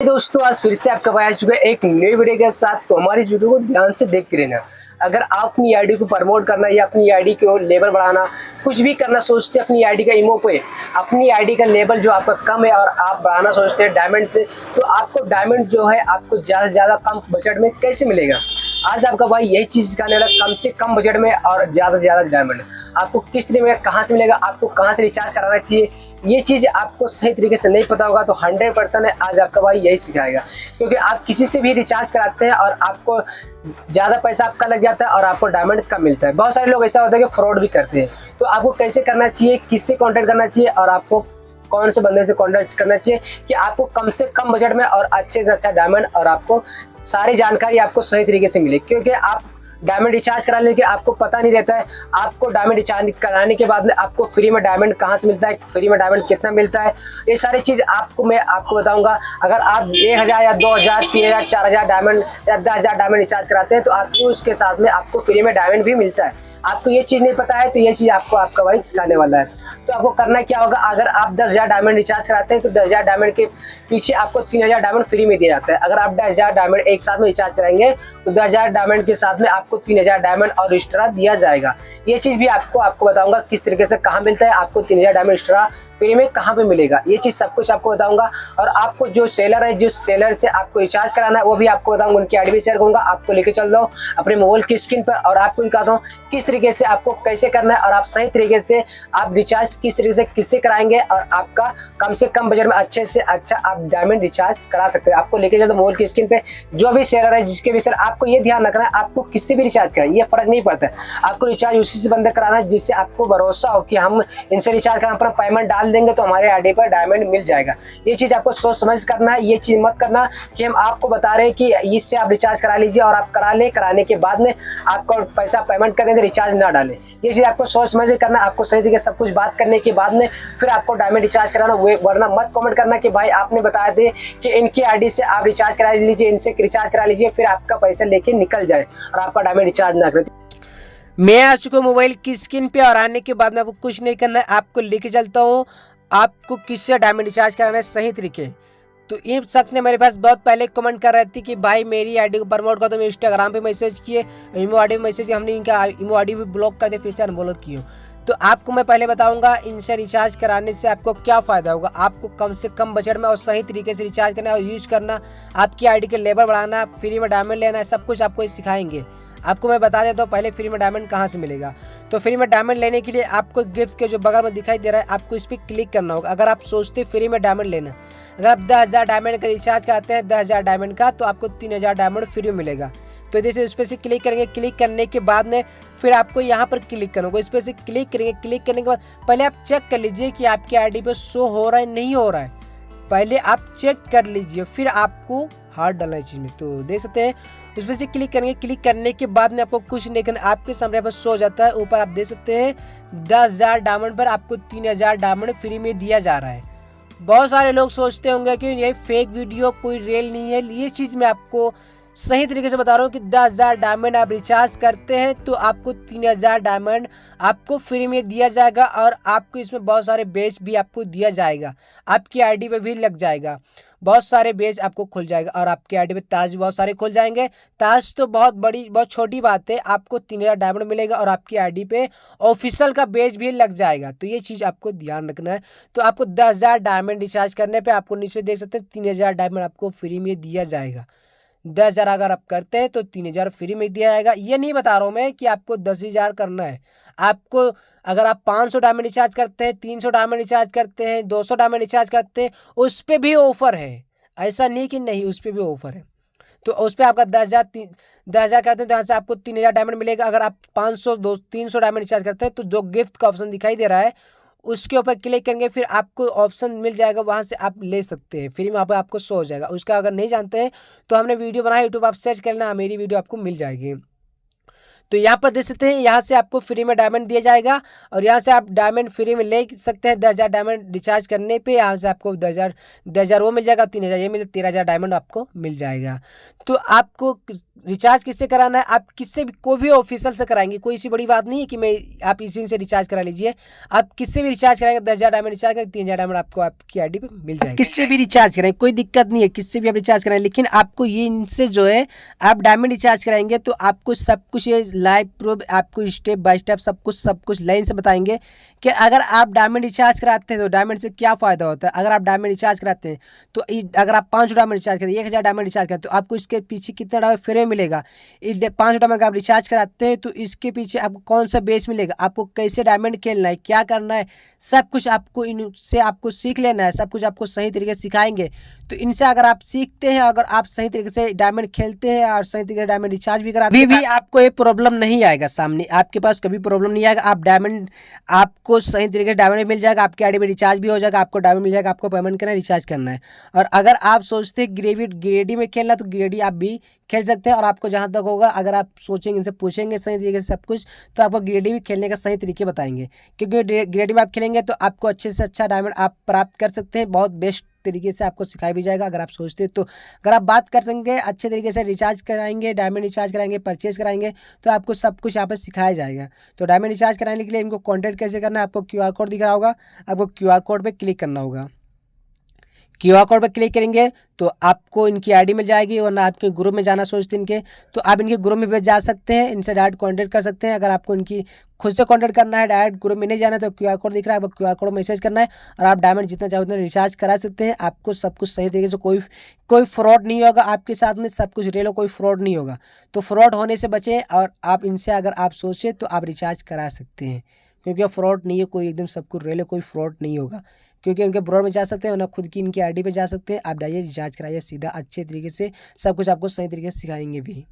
दोस्तों, आज फिर से आपका भाई आ चुका है एक नई वीडियो के साथ। तो हमारी इस वीडियो को ध्यान से देखते रहना। अगर आप अपनी आईडी को प्रमोट करना या अपनी आईडी को लेवल बढ़ाना, कुछ भी करना सोचते हैं अपनी आईडी का इमो पे, अपनी आईडी का लेवल जो आपका कम है और आप बढ़ाना सोचते हैं डायमंड से, तो आपको डायमंड जो है आपको ज़्यादा से ज़्यादा कम बजट में कैसे मिलेगा। आज आपका भाई यही चीज़ सिखाने वाला, कम से कम बजट में और ज़्यादा से ज़्यादा डायमंड आपको किस तरीके में कहाँ से मिलेगा, आपको कहाँ से रिचार्ज कराना चाहिए। ये चीज़ आपको सही तरीके से नहीं पता होगा तो 100% है आज आपका भाई यही सिखाएगा। क्योंकि आप किसी से भी रिचार्ज कराते हैं और आपको ज़्यादा पैसा आपका लग जाता है और आपको डायमंड कम मिलता है। बहुत सारे लोग ऐसा होता है कि फ्रॉड भी करते हैं। तो आपको कैसे करना चाहिए, किससे कॉन्टैक्ट करना चाहिए और आपको कौन से बंदे से कॉन्टैक्ट करना चाहिए कि आपको कम से कम बजट में और अच्छे से अच्छा डायमंड और आपको सारी जानकारी आपको सही तरीके से मिले। क्योंकि आप डायमंड रिचार्ज करा लेके आपको पता नहीं रहता है, आपको डायमंड रिचार्ज कराने के बाद में आपको फ्री में डायमंड कहाँ से मिलता है, फ्री में डायमंड कितना मिलता है, ये सारी चीज़ मैं आपको बताऊंगा। अगर आप 1000 या 2000 3000 4000 डायमंड या 10,000 डायमंड रिचार्ज कराते हैं तो आपको उसके साथ में आपको फ्री में डायमंड भी मिलता है। आपको ये चीज़ नहीं पता है तो ये चीज़ आपको आपका भाई सिखाने वाला है। तो आपको करना क्या होगा, अगर आप 10,000 डायमंड रिचार्ज कराते हैं तो 10,000 डायमंड के पीछे आपको 3,000 डायमंड फ्री में दिया जाता है। अगर आप 10,000 डायमंड एक साथ में रिचार्ज कराएंगे तो 10,000 डायमंड के साथ में आपको 3,000 डायमंड और एक्स्ट्रा दिया जाएगा। ये चीज़ भी आपको बताऊंगा किस तरीके से कहाँ मिलता है, आपको 3,000 डायमंड एक्स्ट्रा फ्री में कहाँ पे मिलेगा, ये चीज़ सब कुछ आपको बताऊंगा। और आपको जो सेलर है, जिस सेलर से आपको रिचार्ज कराना है वो भी आपको बताऊंगा, उनकी आईडी भी शेयर करूंगा। आपको लेके चल रहा हूँ अपने मोबाइल की स्क्रीन पर और आपको दिखाता हूँ किस तरीके से आपको कैसे करना है और आप सही तरीके से आप रिचार्ज किस तरीके से किससे कराएंगे और आपका कम से कम बजट में अच्छे से अच्छा आप डायमंड रिचार्ज करा सकते हैं। आपको लेके चलता हूँ मोबाइल की स्क्रीन पे, जो भी सेलर है जिसके भी सेलर, आपको ये ध्यान रखना है आपको किससे भी रिचार्ज कराएं ये फर्क नहीं पड़ता है, आपको रिचार्ज उसी से बंद कराना है जिससे आपको भरोसा हो कि हम इनसे रिचार्ज कराना, अपना पेमेंट डाल देंगे तो हमारे आईडी पर डायमंड मिल जाएगा। ये चीज़ आपको सोच समझ करना है। ये चीज़ मत करना कि हम आपको बता रहे हैं कि इससे आप रिचार्ज करा लीजिए और आप करा ले, कराने के बाद में आपको पैसा पेमेंट कर दें, रिचार्ज ना डालें। ये चीज़ आपको सोच समझ करना, आपको सही तरीके से सब कुछ बात करने के बाद में फिर आपको डायमंड रिचार्ज कराना। वरना मत कमेंट करना कि भाई आपने बताया थे कि इनकी आईडी से आप रिचार्ज करा लीजिए, इनसे रिचार्ज करा लीजिए, फिर आपका पैसा लेके निकल जाए और आपका डायमंड रिचार्ज ना करें। मैं आ चुका हूँ मोबाइल की स्क्रीन पे और आने के बाद में आपको कुछ नहीं करना है, आपको लेके चलता हूँ आपको किससे डायमंड रिचार्ज कराना है सही तरीके। तो ये शख्स ने मेरे पास बहुत पहले कमेंट कर रही थी कि भाई मेरी आईडी को प्रमोट कर दो। मैं इंस्टाग्राम पे मैसेज किए, इमो आईडी में मैसेज किया, हमने इनका इमो आईडी भी ब्लॉक कर दिया, फिर से अनब्लॉक किए। तो आपको मैं पहले बताऊंगा इनसे रिचार्ज कराने से आपको क्या फ़ायदा होगा। आपको कम से कम बजट में और सही तरीके से रिचार्ज करना और यूज करना, आपकी आईडी के लेवल बढ़ाना, फ्री में डायमंड लेना है, सब कुछ आपको सिखाएंगे। आपको मैं बता देता हूँ पहले फ्री में डायमंड कहाँ से मिलेगा। तो फ्री में डायमंड लेने के लिए आपको गिफ्ट के जो बगल में दिखाई दे रहा है आपको इस पर क्लिक करना होगा। अगर आप सोचते फ्री में डायमंड लेना, अगर आप 10,000 डायमंड का रिचार्ज कराते हैं 10,000 डायमंड का, तो आपको 3,000 डायमंड फ्री में मिलेगा। तो जैसे उस पर से क्लिक करेंगे, क्लिक करने के बाद में फिर आपको यहाँ पर क्लिक करना होगा। इस पर से क्लिक करेंगे, क्लिक करने के बाद पहले आप चेक कर लीजिए कि आपकी आईडी पे शो हो रहा है नहीं हो रहा है, पहले आप चेक कर लीजिए, फिर आपको हाथ डालना है चीज़ में। तो देख सकते हैं उस पर से क्लिक करेंगे, क्लिक करने के बाद में आपको कुछ नहीं करना, आपके सामने पर शो हो जाता है। ऊपर आप देख सकते हैं 10,000 डायमंड पर आपको 3,000 डायमंड फ्री में दिया जा रहा है। बहुत सारे लोग सोचते होंगे कि ये फेक वीडियो, कोई रियल नहीं है। ये चीज़ मैं आपको सही तरीके से बता रहा हूँ कि 10,000 डायमंड आप रिचार्ज करते हैं तो आपको 3,000 डायमंड आपको फ्री में दिया जाएगा और आपको इसमें बहुत सारे बेच भी आपको दिया जाएगा, आपकी आईडी पे भी लग जाएगा, बहुत सारे बेच आपको खुल जाएगा और आपकी आईडी पे ताज भी बहुत सारे खुल जाएंगे। ताज तो बहुत छोटी बात है, आपको 3,000 डायमंड मिलेगा और आपकी आईडी पे ऑफिशियल का बेच भी लग जाएगा। तो ये चीज़ आपको ध्यान रखना है। तो आपको 10,000 डायमंड रिचार्ज करने पे आपको नीचे देख सकते हैं 3,000 डायमंड आपको फ्री में दिया जाएगा। 10,000 अगर आप करते हैं तो 3,000 फ्री में दिया जाएगा। ये नहीं बता रहा हूँ मैं कि आपको 10,000 करना है। आपको अगर आप 500 डायमंड रिचार्ज करते हैं, 300 डायमंड रिचार्ज करते हैं, 200 डायमंड रिचार्ज करते हैं, उस पर भी ऑफर है। ऐसा नहीं कि नहीं, उस पर भी ऑफर है। तो उस पर आपका 10,000 करते हैं तो यहाँ से आपको 3,000 डायमंड मिलेगा। अगर आप 500 300 डायमंड रिचार्ज करते हैं तो जो गिफ्ट का ऑप्शन दिखाई दे रहा है उसके ऊपर क्लिक करेंगे, फिर आपको ऑप्शन मिल जाएगा, वहाँ से आप ले सकते हैं फ्री में, आपको शो हो जाएगा। उसका अगर नहीं जानते हैं तो हमने वीडियो बनाया यूट्यूब, आप सर्च करना, मेरी वीडियो आपको मिल जाएगी। तो यहाँ पर देख सकते हैं, यहाँ से आपको फ्री में डायमंड दिया जाएगा और यहाँ से आप डायमंड फ्री में ले सकते हैं। 10,000 डायमंड रिचार्ज करने पे यहाँ से आपको 10,000 वो मिल जाएगा, 3,000 ये मिल, 13,000 डायमंड आपको मिल जाएगा। तो आपको रिचार्ज किससे कराना है, आप किससे भी, कोई भी ऑफिशियल से कराएंगे, कोई सी बड़ी बात नहीं है कि मैं आप इसी से रिचार्ज करा लीजिए। आप किससे भी रिचार्ज कराएंगे, 10,000 डायमंड रिचार्ज करेंगे, 3,000 डायमंड आपको आपकी आईडी पे मिल जाएगा। किससे भी रिचार्ज कराएं, कोई दिक्कत नहीं है, किससे भी आप रिचार्ज कराएं, लेकिन आपको ये इनसे जो है आप डायमंड रिचार्ज कराएंगे तो आपको सब कुछ ये लाइव प्रूफ, आपको स्टेप बाय स्टेप सब कुछ लाइन से बताएंगे कि अगर आप डायमंड रिचार्ज कराते हैं तो डायमंड से क्या फ़ायदा होता है। अगर आप डायमंड रिचार्ज कराते हैं तो अगर आप 5 डायमंड रिचार्ज करें, 1,000 डायमंड रिचार्ज करें, तो आपको इसके पीछे कितना डायमंड फ्री में मिलेगा। 5 डायमंड का आप रिचार्ज कराते हैं तो इसके पीछे आपको कौन सा बेस मिलेगा, आपको कैसे डायमंड खेलना है, क्या करना है, सब कुछ आपको इनसे आपको सीख लेना है। सब कुछ आपको सही तरीके से सिखाएंगे। तो इनसे अगर आप सीखते हैं, अगर आप सही तरीके से डायमंड खेलते हैं और सही तरीके से डायमंड रिचार्ज भी कराते हैं, भी आपको ये प्रॉब्लम नहीं आएगा, सामने आपके पास कभी प्रॉब्लम नहीं आएगा। आप डायमंड, आपको सही तरीके से डायमंड मिल जाएगा, आपकी आईडी में रिचार्ज भी हो जाएगा, आपको डायमंड मिल जाएगा, आपको पेमेंट करना है, रिचार्ज करना है। और अगर आप सोचते हैं ग्रेडी में खेलना तो ग्रेडी आप भी खेल सकते हैं। और आपको जहाँ तक होगा, अगर आप सोचेंगे, इनसे पूछेंगे सही तरीके से सब कुछ, तो आपको ग्रेडी भी खेलने का सही तरीके बताएंगे। क्योंकि ग्रेडी में आप खेलेंगे तो आपको अच्छे से अच्छा डायमंड आप प्राप्त कर सकते हैं। बहुत बेस्ट तरीके से आपको सिखाया भी जाएगा अगर आप सोचते हैं तो। अगर आप बात कर सकेंगे अच्छे तरीके से रिचार्ज कराएंगे, डायमंड रिचार्ज कराएंगे, परचेज कराएंगे, तो आपको सब कुछ यहाँ पर सिखाया जाएगा। तो डायमंड रिचार्ज कराने के लिए इनको कॉन्टैक्ट कैसे करना है, आपको QR कोड दिख रहा होगा, आपको QR कोड पर क्लिक करना होगा। QR कोड पर क्लिक करेंगे तो आपको इनकी आईडी मिल जाएगी। वरना आपके ग्रुप में जाना सोचते हैं इनके, तो आप इनके ग्रुप में भी जा सकते हैं, इनसे डायरेक्ट कांटेक्ट कर सकते हैं। अगर आपको इनकी खुद से कांटेक्ट करना है, डायरेक्ट ग्रुप में नहीं जाना है, तो QR कोड दिख रहा है, आपको QR कोड मैसेज करना है और आप डायमंड जितना चाहो उतना रिचार्ज करा सकते हैं। आपको सब कुछ सही तरीके से, कोई फ्रॉड नहीं होगा आपके साथ में, सब कुछ रियल, कोई फ्रॉड नहीं होगा। तो फ्रॉड होने से बचें और आप इनसे अगर आप सोचें तो आप रिचार्ज करा सकते हैं, क्योंकि फ्रॉड नहीं है कोई, एकदम सब कुछ रियल है, कोई फ्रॉड नहीं होगा। क्योंकि उनके ब्रॉड में जा सकते हैं, वरना खुद की इनकी आईडी पे जा सकते हैं। आप जाइए, रिचार्ज कराइए सीधा, अच्छे तरीके से सब कुछ आपको सही तरीके से सिखाएंगे भी।